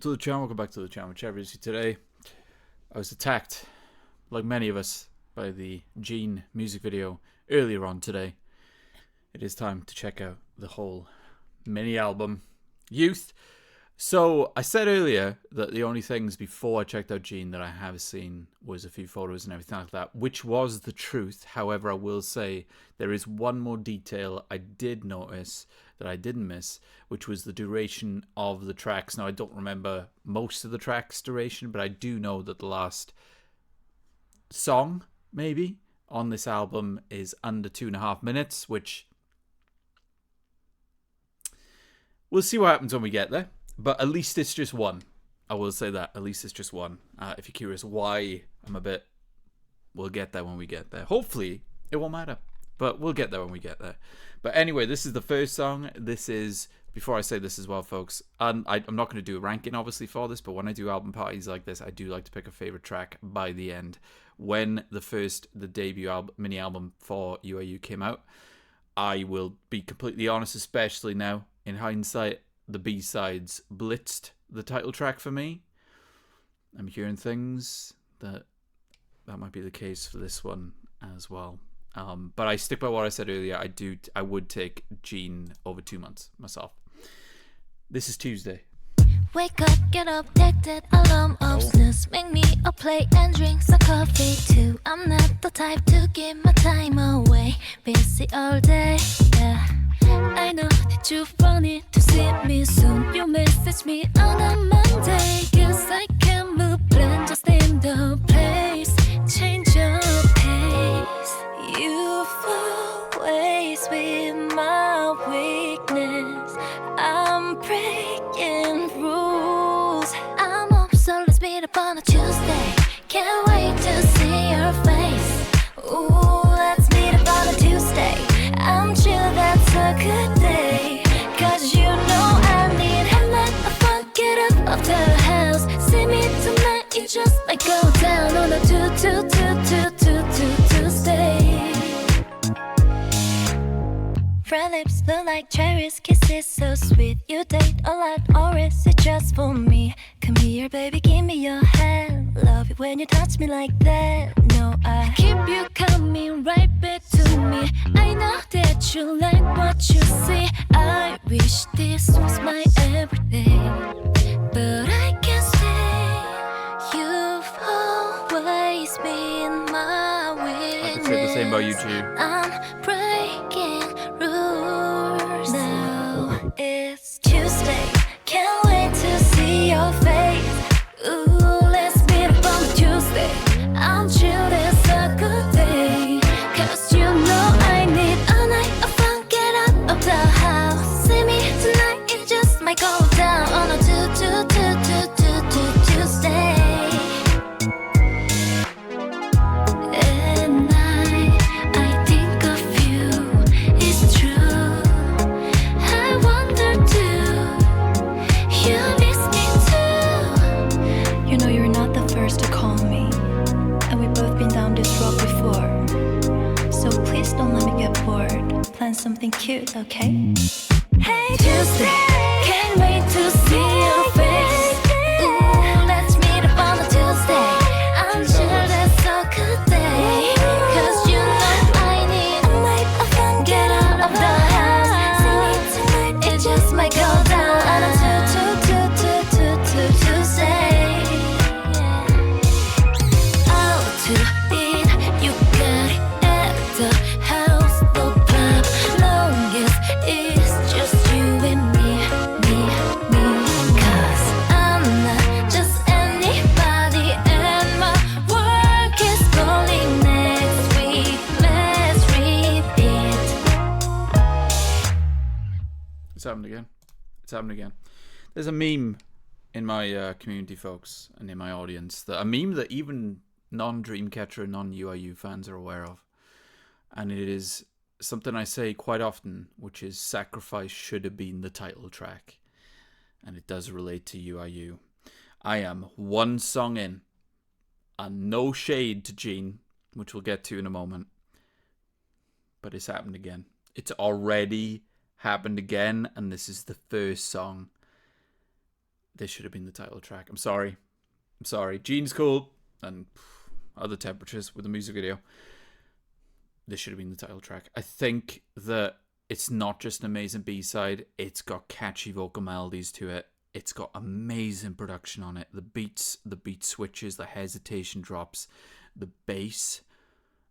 to the channel. Welcome back to the channel. CHAEREVE. Today, I was attacked, like many of us, by the Gene music video earlier on today. It is time to check out the whole mini album, Youth. So, I said earlier that the only things before I checked out Gene that I have seen was a few photos and everything like that, which was the truth. However, I will say there is one more detail I did notice that I didn't miss, which was the duration of the tracks. Now, I don't remember most of the tracks' duration, but I do know that the last song, maybe, on this album is under 2.5 minutes, which we'll see what happens when we get there. But at least it's just one. I will say that. At least it's just one. If you're curious why I'm a bit... We'll get there when we get there. Hopefully, it won't matter. But we'll get there when we get there. But anyway, this is the first song. This is... Before I say this as well, folks, I'm not going to do a ranking, obviously, for this. But when I do album parties like this, I do like to pick a favorite track by the end. When the debut mini album for UAU came out, I will be completely honest, especially now, in hindsight, the B-sides blitzed the title track for me. I'm hearing things that might be the case for this one as well. But I stick by what I said earlier. I would take Gene over 2 months myself. This is Tuesday. Wake up, get up, take that alarm off, snooze, make me a plate and drink some coffee too. I'm not the type to give my time away, busy all day, yeah. I know that you've wanted to see me soon. You message me on a Monday, guess I can't move, plan, just in the place, change your pace. You've always been my weakness, I'm breaking rules. I'm up, so let's meet up on a Tuesday. Can't wait to see your face. Ooh, let's meet up on a Tuesday. I'm chill, that's a good day. Cause you know I need a lot of fun. Get up off the house. See me tonight, it just might go down on a Tuesday. Red lips look like cherries, kisses so sweet. You date a lot, or is it just for me? Come here, baby, give me your hand. Love it when you touch me like that. No, I keep you coming right back to me. I know that you like what you see. I wish this was my everything, but I can't stay. You've always been my witness. I could say the same about you too. I'm breaking rules now. It's Tuesday, can't wait to see your face. Ooh, let's meet up on Tuesday. I'm chill, it's a good day. Cause you know I need a night of fun. Get out of the house. See me tonight, it just might go down on a Tuesday. And I think of you, it's true. I wonder too, you miss me too. You know you're not the first to call me, and we've both been down this road before. So please don't let me get bored. Plan something cute, okay? Hey Tuesday, can't wait to see your face. Ooh, let's meet up on a Tuesday. I'm sure that's a good day. Cause you know I need a night of fun. Get out of the house. See me tonight, it just might go down on a Tuesday. Out to eat, you got it at the house. The club, long as it's just you and me. Cause I'm not just anybody, and my work is calling next week. Let's repeat. It's happened again. It's happened again. There's a meme in my community, folks, and in my audience, a meme that even non-Dreamcatcher, non-UAU fans are aware of. And it is something I say quite often, which is Sacrifice should have been the title track. And it does relate to UAU. I am one song in, and no shade to Gene, which we'll get to in a moment. But it's happened again. It's already happened again, and this is the first song This should have been the title track. I'm sorry. Gene's cool, and other temperatures with the music video. This should have been the title track. I think that it's not just an amazing B-side. It's got catchy vocal melodies to it. It's got amazing production on it. The beats, the beat switches, the hesitation drops, the bass,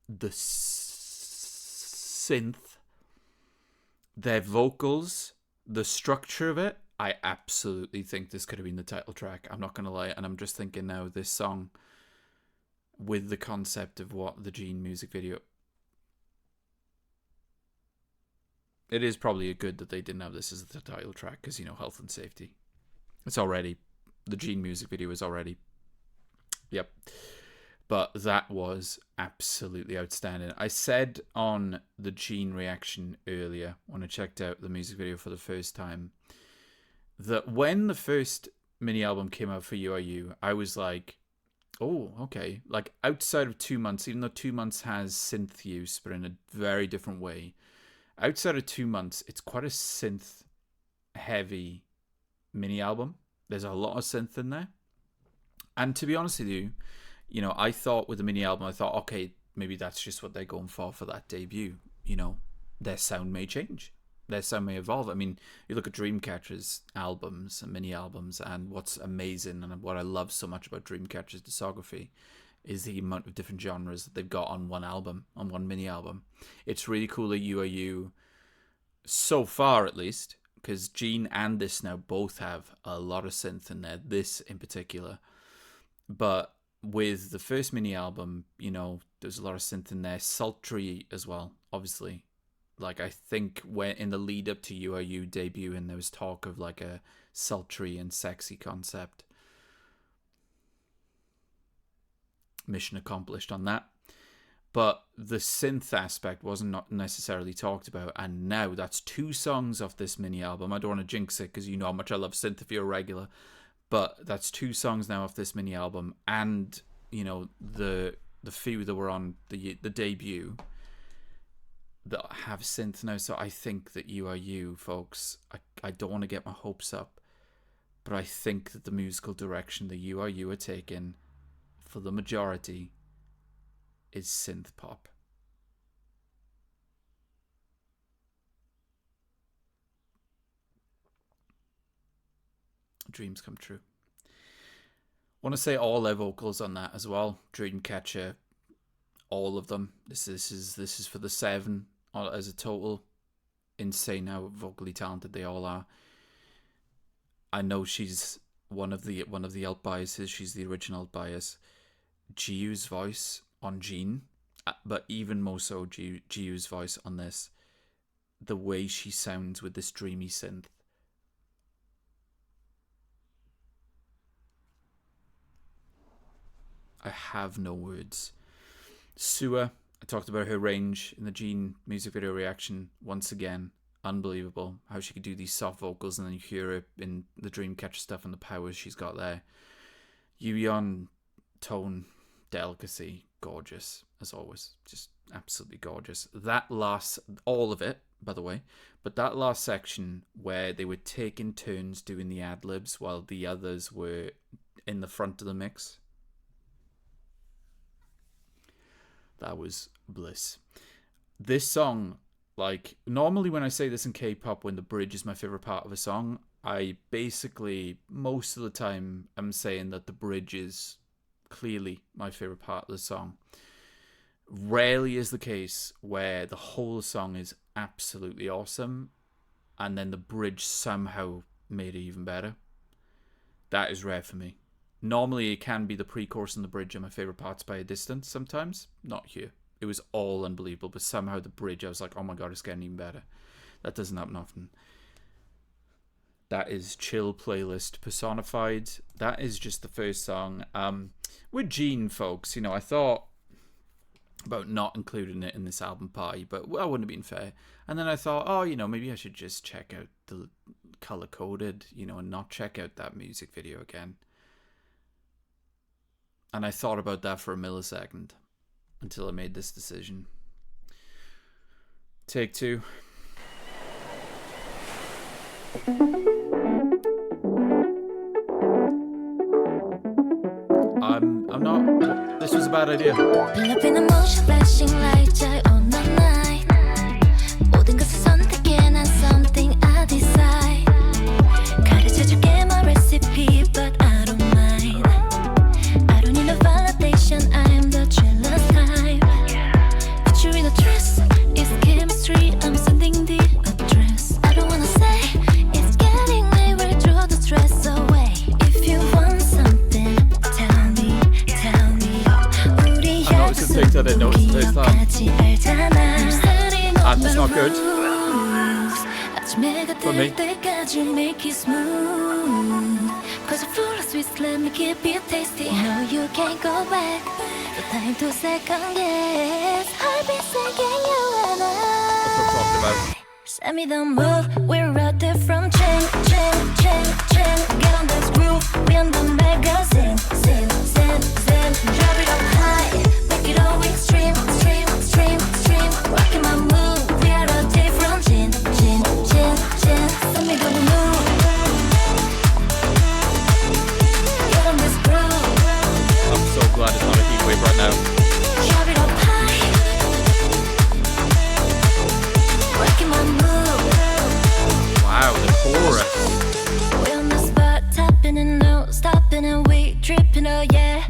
the synth, their vocals, the structure of it. I absolutely think this could have been the title track. I'm not going to lie. And I'm just thinking now, this song, with the concept of what the Gene music video... It is probably good that they didn't have this as the title track, because, you know, health and safety. It's already... The Gene music video is already... Yep. But that was absolutely outstanding. I said on the Gene reaction earlier, when I checked out the music video for the first time, that when the first mini album came out for UAU, I was like, oh, okay. Like, outside of 2 months, even though 2 months has synth use, but in a very different way, outside of 2 months, it's quite a synth-heavy mini album. There's a lot of synth in there. And to be honest with you, you know, I thought with the mini album, I thought, okay, maybe that's just what they're going for that debut. You know, their sound may change. Their sound may evolve. I mean, you look at Dreamcatcher's albums and mini albums, and what's amazing and what I love so much about Dreamcatcher's discography is the amount of different genres that they've got on one album, on one mini album. It's really cool that UAU, so far at least, because Gene and this now both have a lot of synth in there, this in particular. But with the first mini album, you know, there's a lot of synth in there, sultry as well, obviously. Like, I think when in the lead up to UAU debuting, there was talk of like a sultry and sexy concept. Mission accomplished on that. But the synth aspect wasn't not necessarily talked about, and now that's 2 songs off this mini album. I don't want to jinx it because you know how much I love synth if you're a regular, but that's 2 songs now off this mini album, and you know the few that were on the debut that have synth now. So I think that UAU, folks, I don't want to get my hopes up, but I think that the musical direction the UAU are taking for the majority is synth pop. Dreams come true. Want to say all their vocals on that as well. Dreamcatcher, all of them. This is for the 7 as a total. Insane how vocally talented they all are. I know she's one of the alt biases. She's the original bias. Jiu's voice on Gene, but even more so Jiu's voice on this. The way she sounds with this dreamy synth. I have no words. Sua, I talked about her range in the Gene music video reaction. Once again, unbelievable how she could do these soft vocals, and then you hear her in the Dreamcatcher stuff and the powers she's got there. Yuyeon, tone, delicacy, gorgeous as always, just absolutely gorgeous. That last, all of it, by the way, but that last section where they were taking turns doing the ad-libs while the others were in the front of the mix, that was bliss. This song, like, normally when I say this in K-pop, when the bridge is my favorite part of a song, I basically, most of the time, am saying that the bridge is clearly my favorite part of the song. Rarely is the case where the whole song is absolutely awesome and then the bridge somehow made it even better. That is rare for me. Normally it can be the pre-chorus and the bridge are my favorite parts by a distance sometimes. Not here. It was all unbelievable, but somehow the bridge, I was like, oh my god, it's getting even better. That doesn't happen often. That is chill playlist personified. That is just the first song. With Gene, folks, you know, I thought about not including it in this album party, but well, wouldn't have been fair. And then I thought, oh, you know, maybe I should just check out the color coded, you know, and not check out that music video again. And I thought about that for a millisecond until I made this decision. Take 2. I'm not. This was a bad idea. Pull up in emotion, flashing lights all night. 모든 것을 선택해 난 something I decide. 가르쳐줄게 my recipe, but I don't mind. I don't need no validation, I'm the jealous type. Put you in a dress, it's chemistry, I'm sending the address. I don't wanna say it's getting late, we'll throw the stress away. If you want something, tell me. 우리 I was gonna take that in notes this time. That's not good. For me. Make it smooth. Cause you're full of sweets, let me keep it tasty. No, you can't go back. The time to second guess. I'll be singing you and That's what I'm talking about. Send me the move, we're a different chain. Get on this groove, we on the magazine. Sin. Drop it up high, make it all extreme. Rocking my move, we are a different gin. Send me the move. Get on this groove. I'm so glad it's not a heat wave right now. Drop it up high. Rocking my move. Wow, the chorus. We on the spot, tapping and no stopping and we tripping, oh yeah.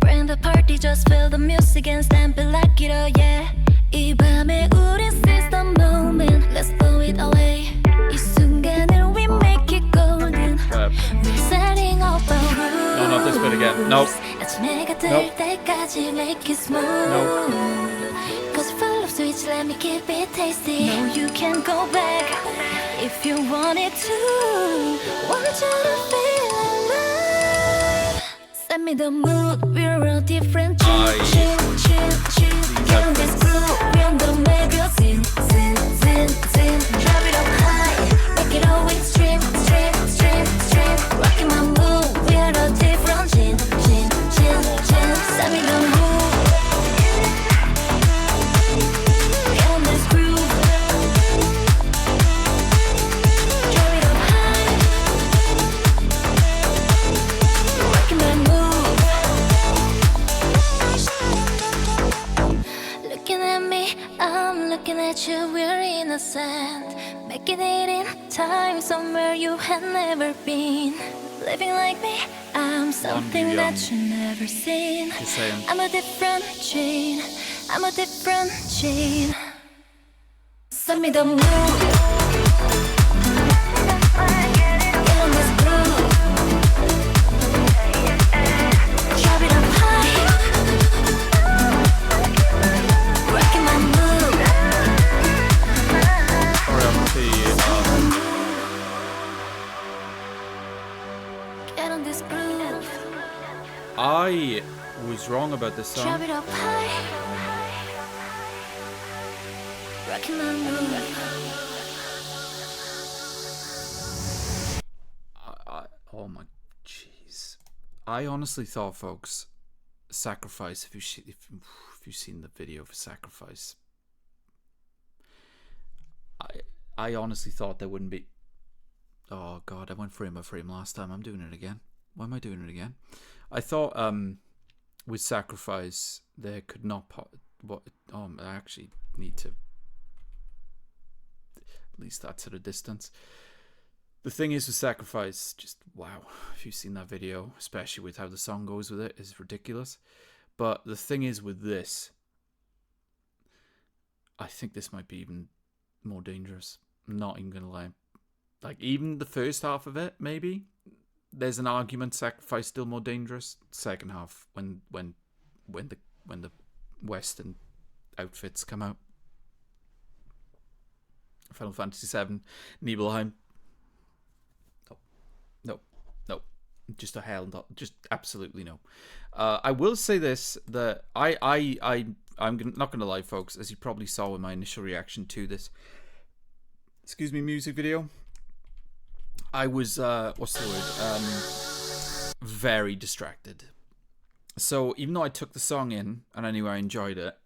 Bring the party, just feel the music and stamp it like it, oh yeah. 이 밤에 우리 seize the moment, let's blow it away. 이 순간을 we make it golden. We're setting up a roof. No, not this bit again. Nope. 아침해가 뜰 때까지 make it smooth. Cause full of sweets, let me keep it tasty. No, you can't go back if you want it to. Want you to feel alive. Send me the mood, we're a different chill. Get on this groove, we're on the magazine. Sin. Drop it up high, make it all extreme. Rocking my move, we are a different gin. Send me the move. Get on this groove. Drop it up high. Rocking my move. Looking at me, I'm looking at you, we're innocent. Making it in time somewhere you had never been. Living like me, I'm something that you never seen. Just saying. I'm a different gene. Send me the move. Get on this groove. Drop it up high. Rocking my move. Sorry, I'm the Get on this groove. I was wrong about this Drop song. it up high. Rocking my move. Oh my jeez. I honestly thought, folks, Sacrifice, if you've seen the video for Sacrifice, I honestly thought there wouldn't be. Oh god, I went frame by frame last time. I'm doing it again. Why am I doing it again? I thought with Sacrifice there could not I actually need to at least that sort of distance. The thing is with Sacrifice, just wow, if you've seen that video, especially with how the song goes with it, is ridiculous. But the thing is with this, I think this might be even more dangerous. I'm not even gonna lie. Like even the first half of it, maybe there's an argument Sacrifice still more dangerous. Second half, when the Western outfits come out, Final Fantasy VII, Nibelheim. No, just a hell no, just absolutely no. I will say this, that I'm not gonna lie, folks, as you probably saw with my initial reaction to this, music video, I was what's the word? Very distracted. So even though I took the song in and I knew I enjoyed it,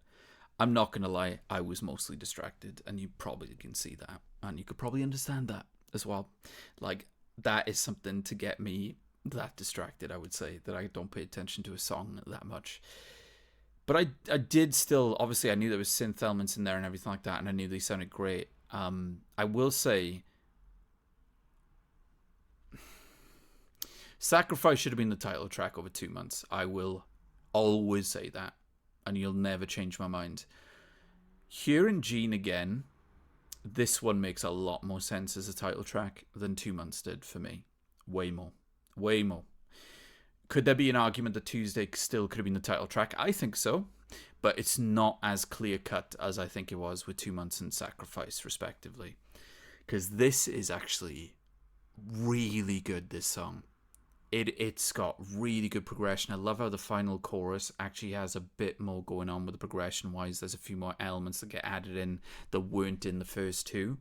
I'm not gonna lie, I was mostly distracted, and you probably can see that, and you could probably understand that as well. Like that is something to get me that distracted, I would say, that I don't pay attention to a song that much. But I did still, obviously I knew there was synth elements in there and everything like that, and I knew they sounded great. I will say, Sacrifice should have been the title track over 2 months. I will always say that, and you'll never change my mind. Hearing Gene again, this one makes a lot more sense as a title track than 2 months did for me. Way more. Way more. Could there be an argument that Tuesday still could have been the title track? I think so, but it's not as clear-cut as I think it was with 2 months and Sacrifice, respectively. Because this is actually really good, this song. It's got really good progression. I love how the final chorus actually has a bit more going on with the progression-wise. There's a few more elements that get added in that weren't in the first two.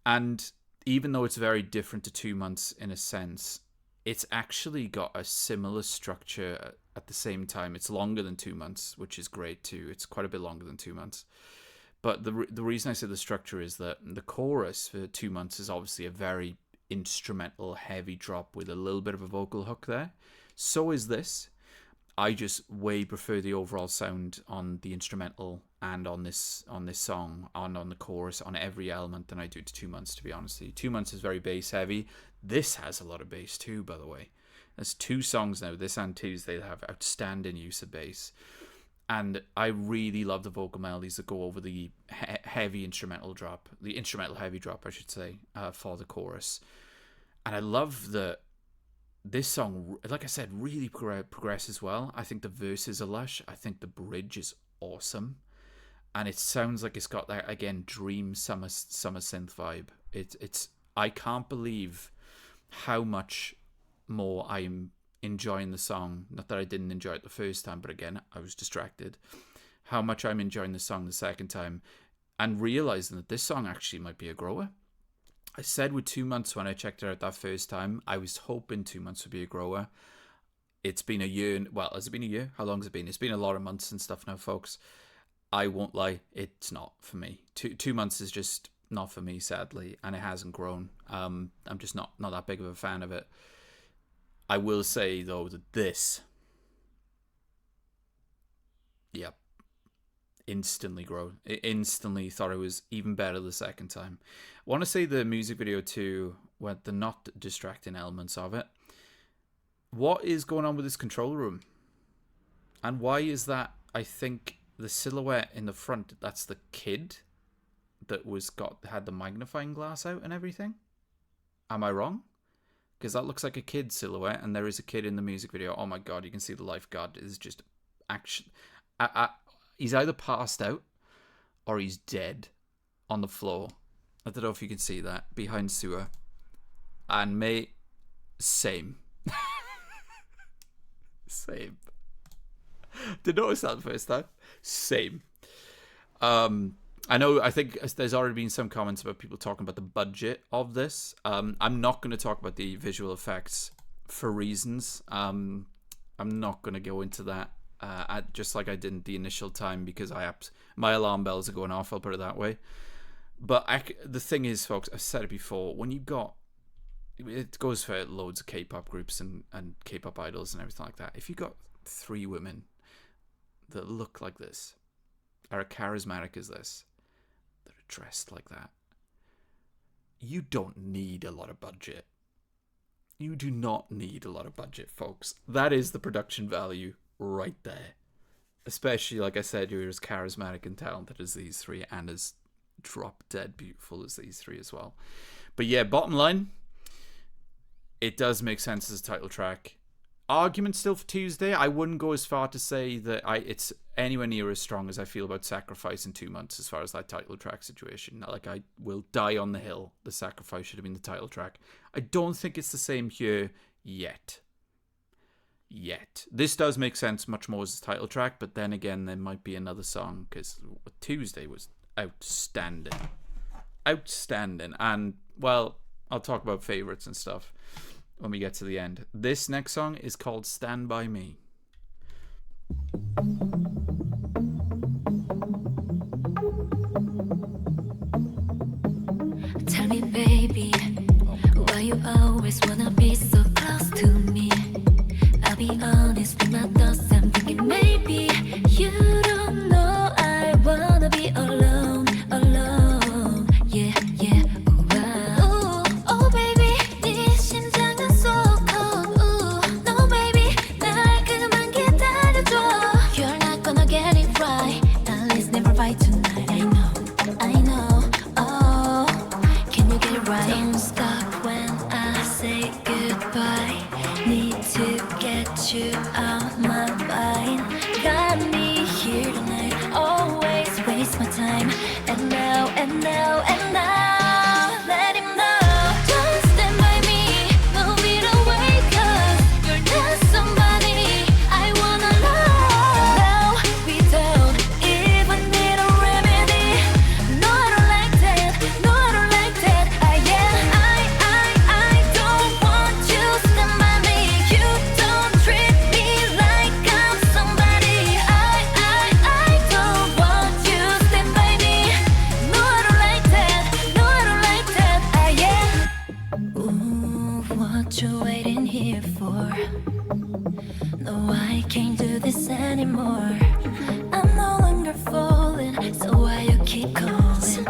And even though it's very different to 2 months in a sense, it's actually got a similar structure at the same time. It's longer than 2 months, which is great too. It's quite a bit longer than 2 months. But the reason I say the structure is that the chorus for 2 months is obviously a very instrumental heavy drop with a little bit of a vocal hook there. So is this. I just way prefer the overall sound on the instrumental and on this song, on the chorus, on every element than I do to 2 months, to be honest with you. 2 months is very bass heavy. This has a lot of bass too, by the way. There's 2 songs now, this and Tuesday, that have outstanding use of bass. And I really love the vocal melodies that go over the heavy instrumental drop, the instrumental heavy drop, I should say, for the chorus. And I love that this song, like I said, really progresses well. I think the verses are lush. I think the bridge is awesome. And it sounds like it's got that, again, dream summer synth vibe. It's I can't believe how much more I'm enjoying the song. Not that I didn't enjoy it the first time, but again, I was distracted. How much I'm enjoying the song the second time, and realizing that this song actually might be a grower. I said with 2 months when I checked it out that first time, I was hoping 2 months would be a grower. It's been a year. Well, has it been a year? How long has it been? It's been a lot of months and stuff now, folks. I won't lie, it's not for me. 2 months is just not for me, sadly, and it hasn't grown. I'm just not that big of a fan of it. I will say, though, that this, yep, instantly grown. It instantly thought it was even better the second time. I want to say the music video too, with the not distracting elements of it. What is going on with this control room? And why is that? I think the silhouette in the front, that's the kid that had the magnifying glass out and everything. Am I wrong? Because that looks like a kid silhouette, and there is a kid in the music video. Oh my god, you can see the lifeguard is just action. He's either passed out or he's dead on the floor. I don't know if you can see that behind sewer. And mate, same. Same. Did notice that the first time? Same. I think there's already been some comments about people talking about the budget of this. I'm not going to talk about the visual effects for reasons. I'm not going to go into that. Just like I didn't the initial time, because my alarm bells are going off, I'll put it that way. But the thing is, folks, I've said it before, when you got, it goes for loads of K-pop groups and K-pop idols and everything like that. If you got 3 women that look like this, are as charismatic as this, that are dressed like that, you don't need a lot of budget. You do not need a lot of budget, folks. That is the production value right there. Especially, like I said, you're as charismatic and talented as these 3, and as drop dead beautiful as these 3 as well. But yeah, bottom line, it does make sense as a title track. Argument still for Tuesday. I wouldn't go as far to say that it's anywhere near as strong as I feel about Sacrifice in 2 months as far as that title track situation. Like, I will die on the hill. The Sacrifice should have been the title track. I don't think it's the same here yet. This does make sense much more as a title track, but then again, there might be another song, because Tuesday was outstanding. And, well, I'll talk about favorites and stuff when we get to the end. This next song is called Stand By Me. Tell me, baby, why you always wanna be so close to me? be honest with my thoughts. I'm thinking maybe you don't know I wanna be alone, alone. Yeah, yeah. Ooh, oh baby, 네 심장은 so cold. Ooh, no baby, 날 그만 기다려줘. You're not gonna get it right. Let's never fight tonight. I know. Oh, can you get it right? Don't stop when I say goodbye. Need to get you out my mind. Got me here tonight. Always waste my time. And now, let him know. Just stand by me. Move it away, 'cause you're not somebody I wanna love. Now we don't even need a remedy. No, I don't like that. No, I don't like that. I don't want you stand by me. You don't treat me like I'm somebody. I don't want you stand by me. No, I don't like that. No, I don't like that. Ooh, what you waiting here for? No, I can't do this anymore. I'm no longer falling, so why you keep calling?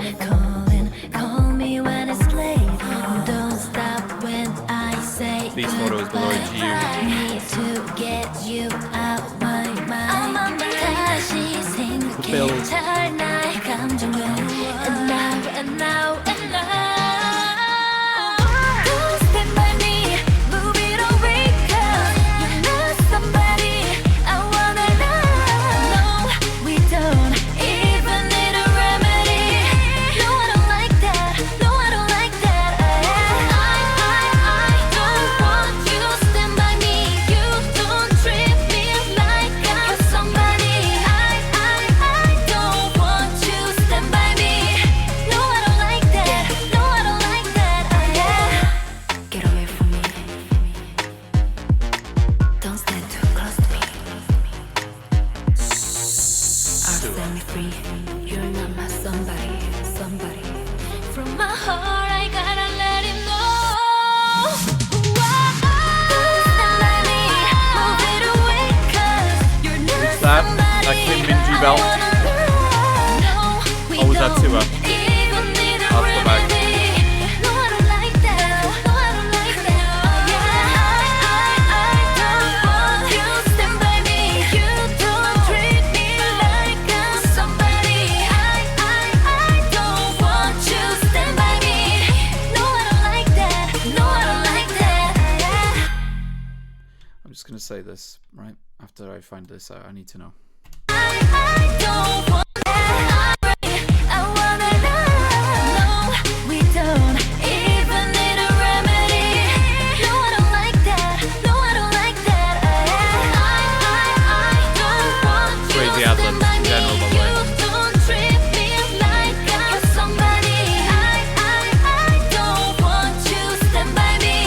Call me when it's late. Don't stop when I say These photos belong to you. Need to get you out my mind. 다시 생각해 잘 나의 감정을. And now. Don't stand by me, move it away, 'cause you're not somebody I wanna love. No, we don't even need a remedy. No, I don't like that. No, I don't like that. I don't want you stand by me. You don't treat me like I'm somebody. I don't want you stand by me. No, I don't like that. No, I don't like that. Get away from me. Don't stand too close to me. Set me free. You're not my somebody. From my heart, I gotta let him know. Stand by me, move it away, 'cause you're not that? somebody That Kim Min-ji belt? I wanna love. No, we Or was that don't Tua? even need a I'll go back. remedy. No, I don't like that. No, I don't like that. I don't want you stand by me. You don't treat me like I'm somebody. I don't want you stand by me. No, I don't like that. No, I don't like that. I'm just gonna say this, right? After I find this out, I need to know. I don't want that. I wanna love. No, we don't even need a remedy. No, I don't like that. No, I don't like that. I don't want you Crazy stand ad-libs by in me. general, by the way. You don't treat me like I'm somebody. I don't want you stand by me.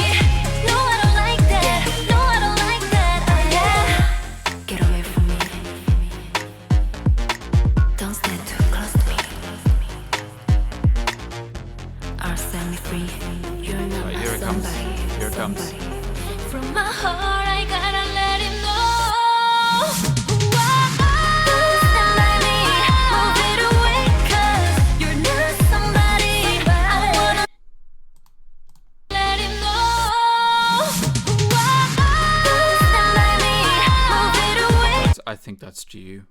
No, I don't like that. No, I don't like that. Get away from me. Don't stand too close to me. I'll set me free. You're not Right, my here it comes. somebody. Here it comes. From my heart, I gotta let him know. Stand by me, move it away, 'cause you're not somebody I wanna let him know. Stand by me, move it away. I think that's GU.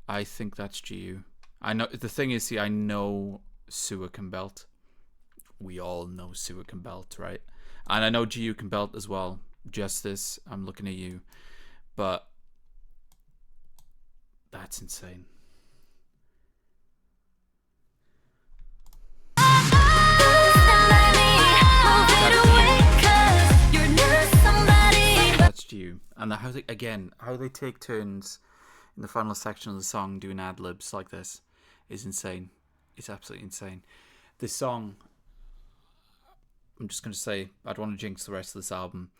I know the thing is, see, I know Sua can belt. We all know Sua can belt, right? And I know GU can belt as well. Justice, I'm looking at you, but that's insane. That's GU. And how they take turns in the final section of the song doing ad libs like this is insane. It's absolutely insane. This song, I'm just going to say, I don't want to jinx the rest of this album.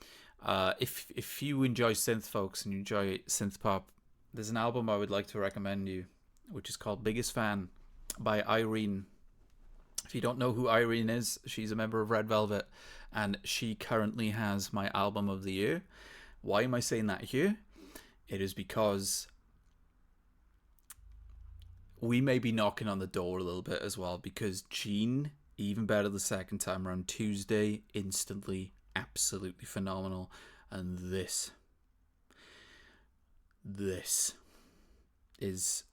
If you enjoy synth, folks, and you enjoy synth pop, there's an album I would like to recommend you, which is called Biggest Fan by Irene. If you don't know who Irene is, she's a member of Red Velvet, and she currently has my album of the year, Why am I saying that here? It is because we may be knocking on the door a little bit as well, because Gene, even better the second time around. Tuesday, instantly, absolutely phenomenal. And this is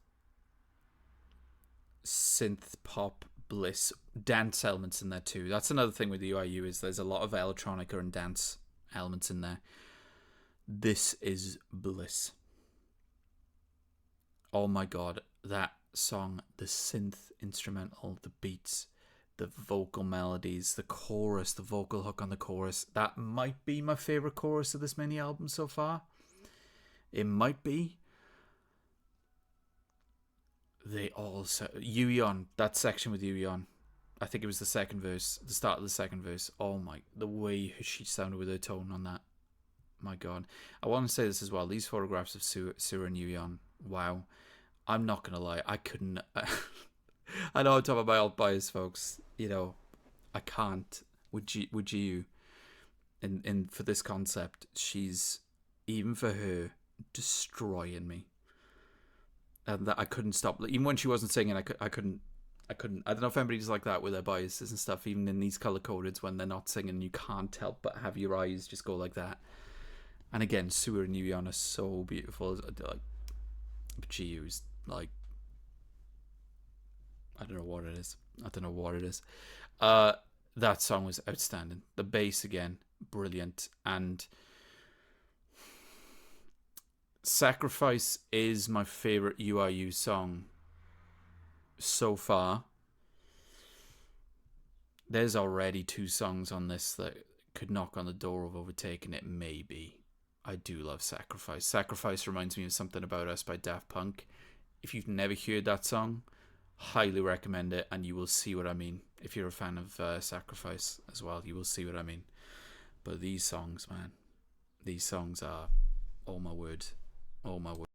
synth pop bliss. Dance elements in there too. That's another thing with the UAU, is there's a lot of electronica and dance elements in there. This is bliss. Oh my god, that song, the synth instrumental, the beats, the vocal melodies, the chorus, the vocal hook on the chorus. That might be my favorite chorus of this mini album so far. It might be. They also Yuyeon, that section with Yuyeon. I think it was the second verse, the start of the second verse. Oh my, the way she sounded with her tone on that. My god. I want to say this as well. These photographs of Sue and Yuyeon. Wow. I'm not gonna lie. I couldn't. I know I'm talking about my old bias, folks. You know, I can't. Would you? In for this concept, she's, even for her, destroying me. And that I couldn't stop. Even when she wasn't singing, I couldn't. I don't know if anybody's like that with their biases and stuff. Even in these color codeds, when they're not singing, you can't help but have your eyes just go like that. And again, Sue and Yuyeon are so beautiful. Like, GU's like, I don't know what it is. That song was outstanding. The bass again, brilliant. And Sacrifice is my favorite UIU song so far. There's already 2 songs on this that could knock on the door of overtaking it, maybe. I do love Sacrifice. Sacrifice reminds me of Something About Us by Daft Punk. If you've never heard that song, highly recommend it, and you will see what I mean. If you're a fan of Sacrifice as well, you will see what I mean. But these songs, man, these songs are, oh my word, oh my word.